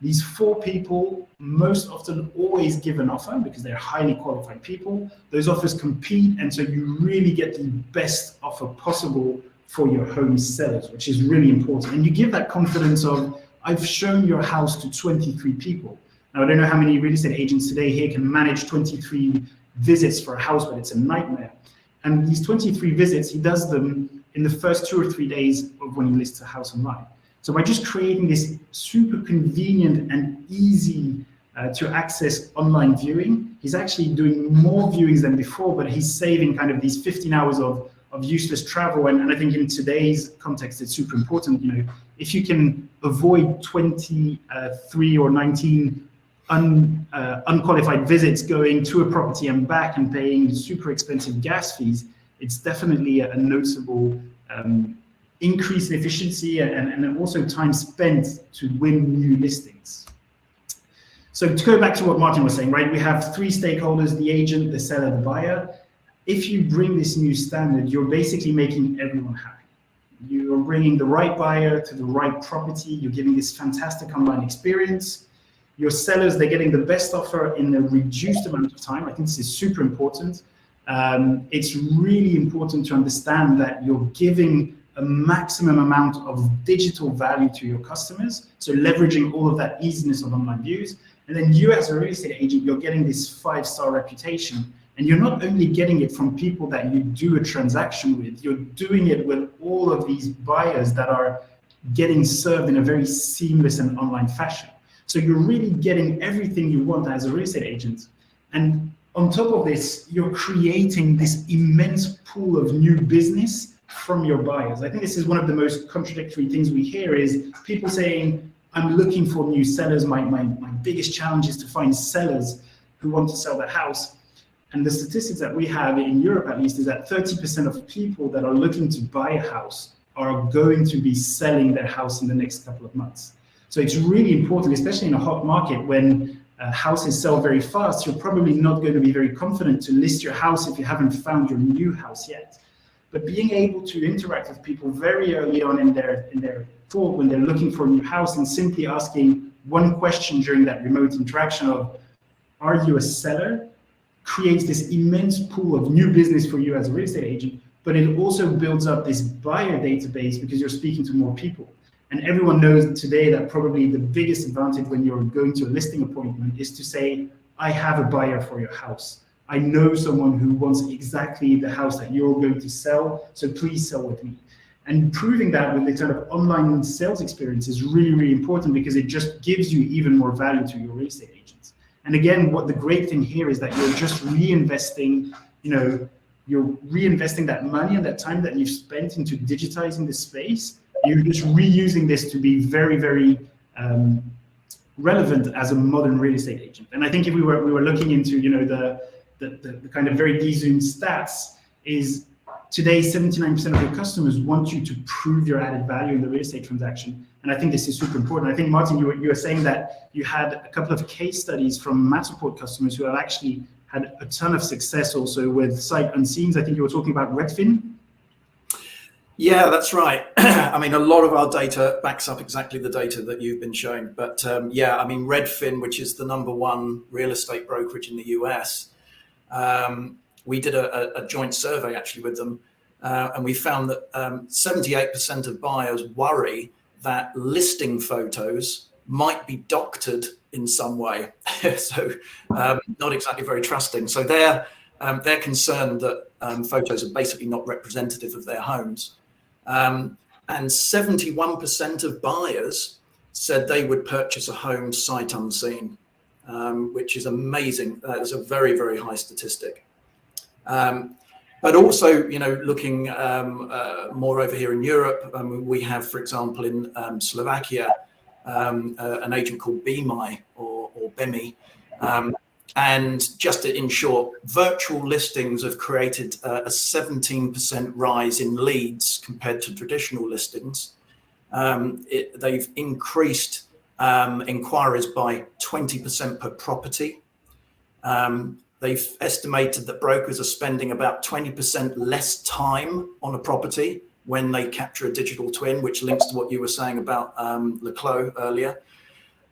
These 4 people most often always give an offer because they're highly qualified people. Those offers compete, and so you really get the best offer possible for your home sellers, which is really important. And you give that confidence of, I've shown your house to 23 people. Now, I don't know how many real estate agents today here can manage 23 visits for a house, but it's a nightmare. And these 23 visits, he does them in the first 2 or 3 days of when he lists a house online. So by just creating this super convenient and easy to access online viewing, he's actually doing more viewings than before, but he's saving kind of these 15 hours of useless travel. And I think in today's context, it's super important. If you can avoid 23 or 19 unqualified visits going to a property and back and paying super expensive gas fees, it's definitely a noticeable increase in efficiency and also time spent to win new listings. So to go back to what Martin was saying, right? We have 3 stakeholders: the agent, the seller, the buyer. If you bring this new standard, you're basically making everyone happy. You're bringing the right buyer to the right property. You're giving this fantastic online experience. Your sellers, they're getting the best offer in a reduced amount of time. I think this is super important. It's really important to understand that you're giving a maximum amount of digital value to your customers. So leveraging all of that easiness of online views. And then you as a real estate agent, you're getting this 5-star reputation. And you're not only getting it from people that you do a transaction with, you're doing it with all of these buyers that are getting served in a very seamless and online fashion. So you're really getting everything you want as a real estate agent. And on top of this, you're creating this immense pool of new business from your buyers. I think this is one of the most contradictory things we hear is people saying, I'm looking for new sellers. My biggest challenge is to find sellers who want to sell their house. And the statistics that we have in Europe, at least, is that 30% of people that are looking to buy a house are going to be selling their house in the next couple of months. So it's really important, especially in a hot market when houses sell very fast, you're probably not going to be very confident to list your house if you haven't found your new house yet. But being able to interact with people very early on in their thought when they're looking for a new house and simply asking one question during that remote interaction of, are you a seller? Creates this immense pool of new business for you as a real estate agent, but it also builds up this buyer database because you're speaking to more people. And everyone knows today that probably the biggest advantage when you're going to a listing appointment is to say, I have a buyer for your house. I know someone who wants exactly the house that you're going to sell, so please sell with me. And proving that with the kind of online sales experience is really, really important because it just gives you even more value to your real estate agents. And again, what the great thing here is that you're just reinvesting, you're reinvesting that money and that time that you've spent into digitizing the space. You're just reusing this to be very, very relevant as a modern real estate agent. And I think if we were looking into, the kind of very de-zoomed stats is today 79% of your customers want you to prove your added value in the real estate transaction. And I think this is super important. I think, Martin, you were saying that you had a couple of case studies from Matterport customers who have actually had a ton of success also with sight unseens. I think you were talking about Redfin. Yeah, that's right. I mean, a lot of our data backs up exactly the data that you've been showing. But Redfin, which is the #1 real estate brokerage in the US, we did a joint survey actually with them, and we found that 78% of buyers worry that listing photos might be doctored in some way. So not exactly very trusting. So they're concerned that photos are basically not representative of their homes. And 71% of buyers said they would purchase a home sight unseen, which is amazing. That is a very, very high statistic. But also, looking more over here in Europe, we have, for example, in Slovakia, an agent called BMI or BEMI. And just in short, virtual listings have created a 17% rise in leads compared to traditional listings. They've increased inquiries by 20% per property. They've estimated that brokers are spending about 20% less time on a property when they capture a digital twin, which links to what you were saying about Leclos earlier.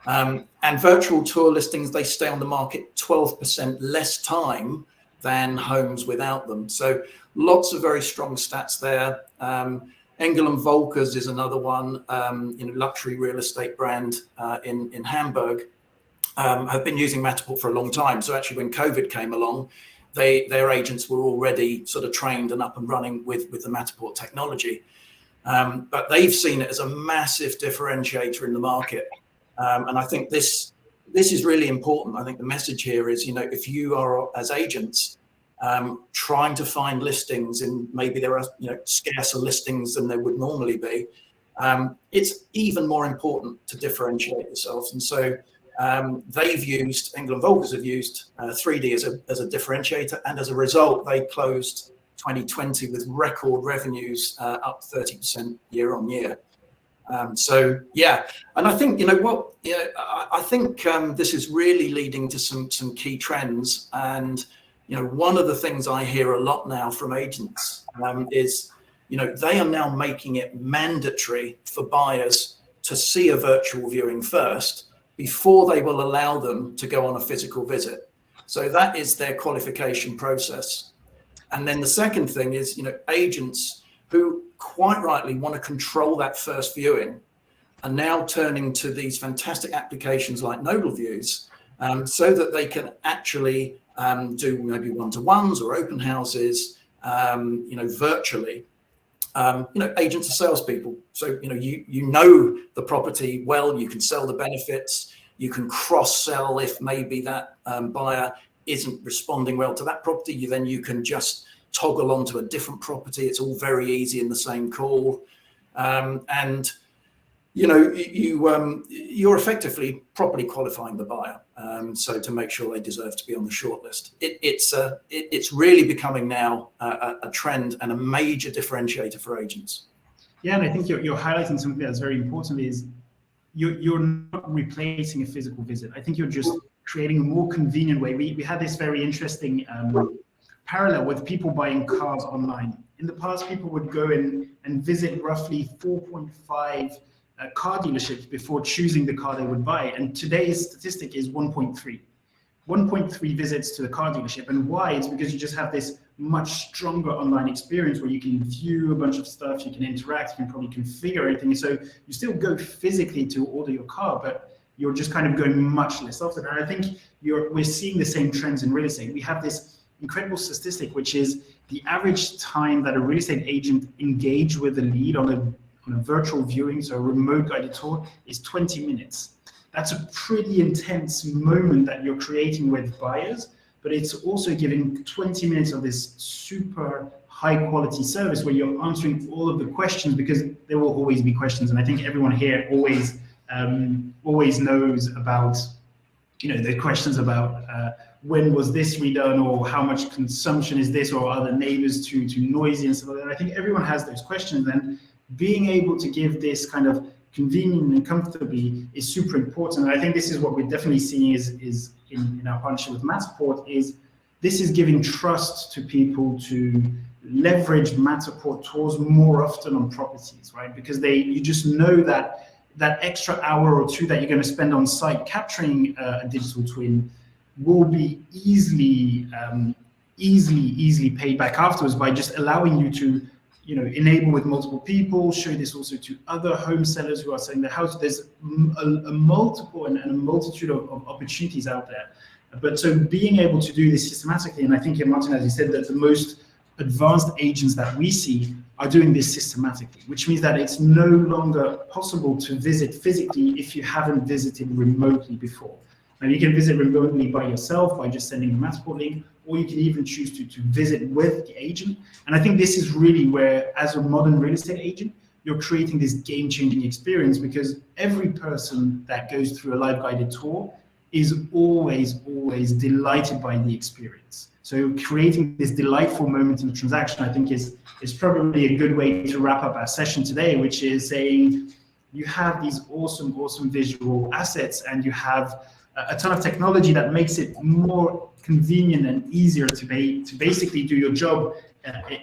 And virtual tour listings, they stay on the market 12% less time than homes without them. So lots of very strong stats there. Engel & Volkers is another one, luxury real estate brand in Hamburg. Have been using Matterport for a long time. So actually when COVID came along, their agents were already sort of trained and up and running with the Matterport technology. But they've seen it as a massive differentiator in the market. And I think this is really important. I think the message here is, if you are, as agents, trying to find listings and maybe there are, scarcer listings than there would normally be, it's even more important to differentiate yourselves. And so they've used, Engel & Volkers have used 3D as a differentiator. And as a result, they closed 2020 with record revenues up 30% year on year. And I think, I think this is really leading to some key trends. And, one of the things I hear a lot now from agents is, they are now making it mandatory for buyers to see a virtual viewing first before they will allow them to go on a physical visit. So that is their qualification process. And then the second thing is, agents who quite rightly want to control that first viewing are now turning to these fantastic applications like Littleviews, so that they can actually do maybe one-to-ones or open houses, virtually. agents are salespeople. So, you know the property well, you can sell the benefits, you can cross-sell if maybe that buyer isn't responding well to that property. You can just toggle onto a different property. It's all very easy in the same call. And you're effectively properly qualifying the buyer, so to make sure they deserve to be on the shortlist. It's really becoming now a trend and a major differentiator for agents. Yeah, and I think you're highlighting something that's very important. Is you're not replacing a physical visit. I think you're just creating a more convenient way. We had this very interesting parallel with people buying cars online. In the past, people would go in and visit roughly 4.5 car dealerships before choosing the car they would buy. And today's statistic is 1.3. 1.3 visits to the car dealership. And why? It's because you just have this much stronger online experience where you can view a bunch of stuff, you can interact, you can probably configure everything. So you still go physically to order your car, but you're just kind of going much less often. And I think we're seeing the same trends in real estate. We have this incredible statistic, which is the average time that a real estate agent engage with a lead on a virtual viewing, so a remote guided tour, is 20 minutes. That's a pretty intense moment that you're creating with buyers, but it's also giving 20 minutes of this super high quality service where you're answering all of the questions, because there will always be questions. And I think everyone here always knows about, the questions about when was this redone, or how much consumption is this, or are the neighbors too noisy and stuff like that. I think everyone has those questions, and being able to give this kind of convenient and comfortably is super important. And I think this is what we're definitely seeing is in our partnership with Matterport, is this is giving trust to people to leverage Matterport tours more often on properties, right? Because you just know that extra hour or two that you're going to spend on site capturing a digital twin will be easily paid back afterwards by just allowing you to enable with multiple people, show this also to other home sellers who are selling their house. There's a multiple and a multitude of opportunities out there. But so being able to do this systematically, and I think, Martin, as you said, that the most advanced agents that we see are doing this systematically, which means that it's no longer possible to visit physically if you haven't visited remotely before. And you can visit remotely by yourself by just sending a Matterport link, or you can even choose to visit with the agent. And I think this is really where, as a modern real estate agent, you're creating this game-changing experience, because every person that goes through a live guided tour is always delighted by the experience. So creating this delightful moment in the transaction, I think is probably a good way to wrap up our session today, which is saying you have these awesome visual assets, and you have a ton of technology that makes it more convenient and easier to basically do your job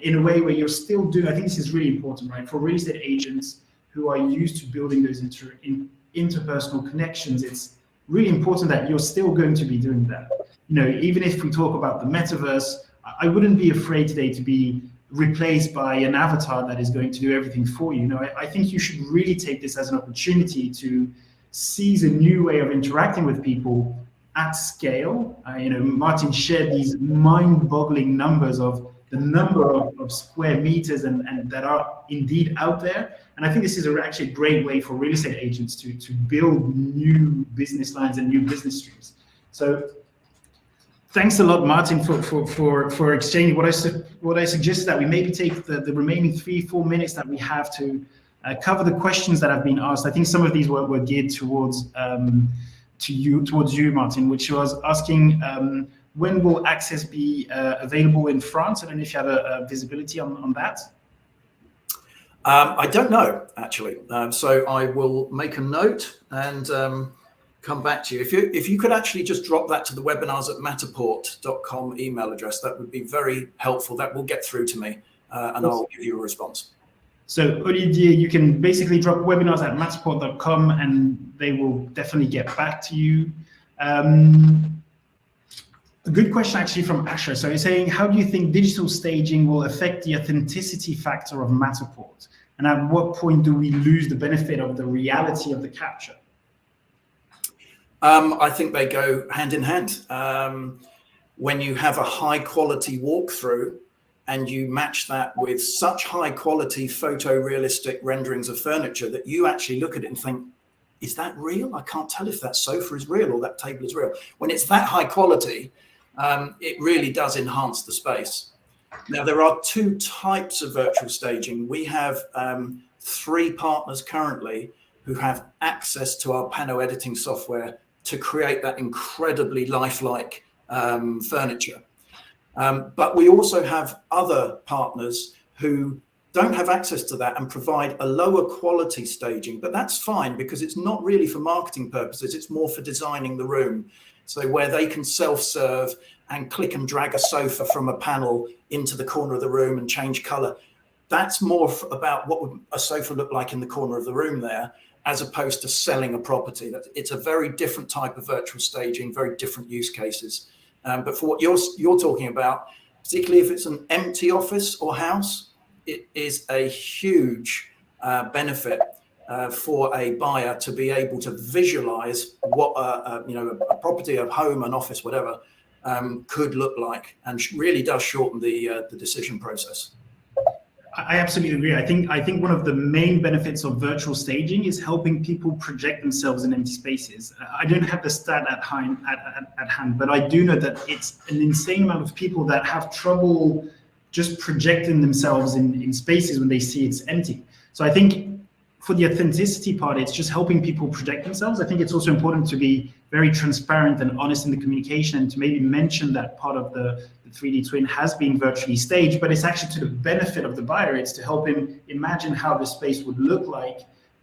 in a way where you're still doing. I think this is really important, right? For real estate agents who are used to building those interpersonal connections, it's really important that you're still going to be doing that. Even if we talk about the metaverse, I wouldn't be afraid today to be replaced by an avatar that is going to do everything for you. I think you should really take this as an opportunity to seize a new way of interacting with people at scale. Martin shared these mind-boggling numbers of the number of square meters and that are indeed out there. And I think this is actually a great way for real estate agents to build new business lines and new business streams. So thanks a lot, Martin, for exchanging. What I suggest is that we maybe take the remaining 3-4 minutes that we have to cover the questions that have been asked. I think some of these were geared towards you, Martin, which was asking when will access be available in France? I don't know if you have a visibility on that. I don't know, actually. So I will make a note and come back to you. If you could actually just drop that to the webinars@matterport.com email address, that would be very helpful. That will get through to me, and I'll give you a response. So Olivier, you can basically drop webinars@matterport.com and they will definitely get back to you. A good question actually from Asher. So he's saying, how do you think digital staging will affect the authenticity factor of Matterport? And at what point do we lose the benefit of the reality of the capture? I think they go hand in hand. When you have a high quality walkthrough, and you match that with such high quality photorealistic renderings of furniture that you actually look at it and think, is that real? I can't tell if that sofa is real or that table is real. When it's that high quality, it really does enhance the space. Now, there are two types of virtual staging. We have 3 partners currently who have access to our panel editing software to create that incredibly lifelike furniture. But we also have other partners who don't have access to that and provide a lower quality staging, but that's fine because it's not really for marketing purposes, it's more for designing the room. So where they can self-serve and click and drag a sofa from a panel into the corner of the room and change color. That's more about what would a sofa look like in the corner of the room there, as opposed to selling a property. It's a very different type of virtual staging, very different use cases. But for what you're talking about, particularly if it's an empty office or house, it is a huge benefit for a buyer to be able to visualize what a property, a home, an office, whatever, could look like, and really does shorten the decision process. I absolutely agree. I think one of the main benefits of virtual staging is helping people project themselves in empty spaces. I don't have the stat at hand, but I do know that it's an insane amount of people that have trouble just projecting themselves in spaces when they see it's empty. So I think for the authenticity part, it's just helping people project themselves. I think it's also important to be very transparent and honest in the communication, and to maybe mention that part of the 3D twin has been virtually staged, but it's actually to the benefit of the buyer. It's to help him imagine how the space would look like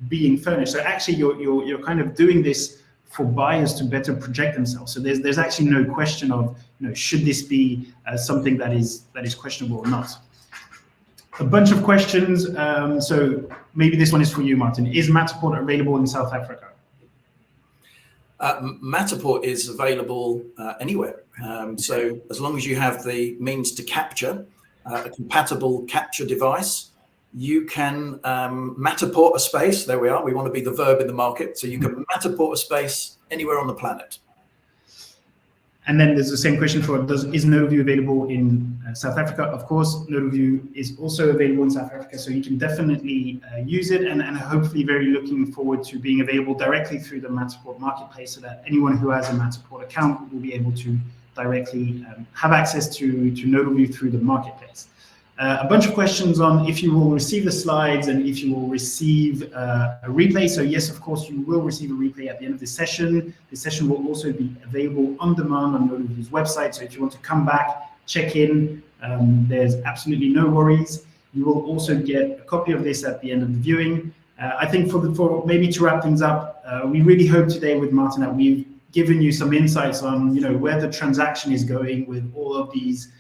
being furnished. So actually you're kind of doing this for buyers to better project themselves. So there's actually no question of, should this be something that is questionable or not. A bunch of questions. So maybe this one is for you, Martin. Is Matterport available in South Africa? Matterport is available anywhere. So as long as you have the means to capture a compatible capture device, you can Matterport a space. There we are. We want to be the verb in the market. So you can Matterport a space anywhere on the planet. And then there's the same question for, is Littleview available in South Africa? Of course, Littleview is also available in South Africa, so you can definitely use it, and hopefully very looking forward to being available directly through the Matterport marketplace, so that anyone who has a Matterport account will be able to directly have access to Littleview through the marketplace. A bunch of questions on if you will receive the slides and if you will receive a replay. So yes, of course, you will receive a replay at the end of this session. This session will also be available on demand on Littleview's website. So if you want to come back, check in, there's absolutely no worries. You will also get a copy of this at the end of the viewing. I think for maybe to wrap things up, we really hope today with Martin that we've given you some insights on where the transaction is going with all of these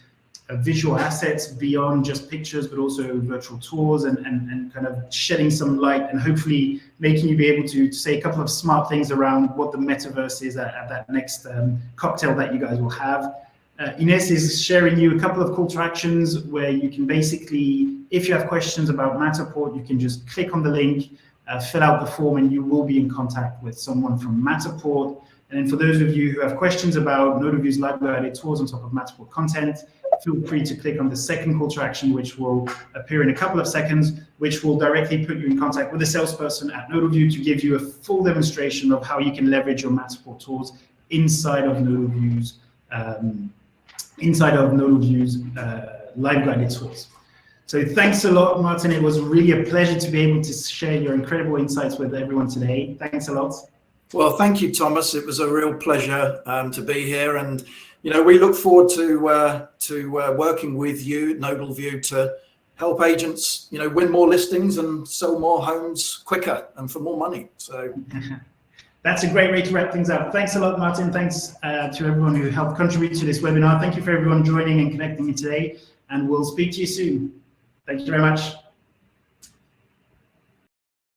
visual assets beyond just pictures, but also virtual tours, and kind of shedding some light and hopefully making you be able to say a couple of smart things around what the metaverse is at that next cocktail that you guys will have. Ines is sharing you a couple of call to actions where you can basically, if you have questions about Matterport, you can just click on the link, fill out the form, and you will be in contact with someone from Matterport. And then for those of you who have questions about Littleview's live guided tours on top of Matterport content, feel free to click on the second call to action, which will appear in a couple of seconds, which will directly put you in contact with a salesperson at Littleview to give you a full demonstration of how you can leverage your Matterport tours inside of Littleview's live guided tours. So thanks a lot, Martin. It was really a pleasure to be able to share your incredible insights with everyone today. Thanks a lot. Well, thank you, Thomas. It was a real pleasure to be here, and we look forward to working with you, Littleview, to help agents, win more listings and sell more homes quicker and for more money. So that's a great way to wrap things up. Thanks a lot, Martin. Thanks to everyone who helped contribute to this webinar. Thank you for everyone joining and connecting me today, and we'll speak to you soon. Thank you very much.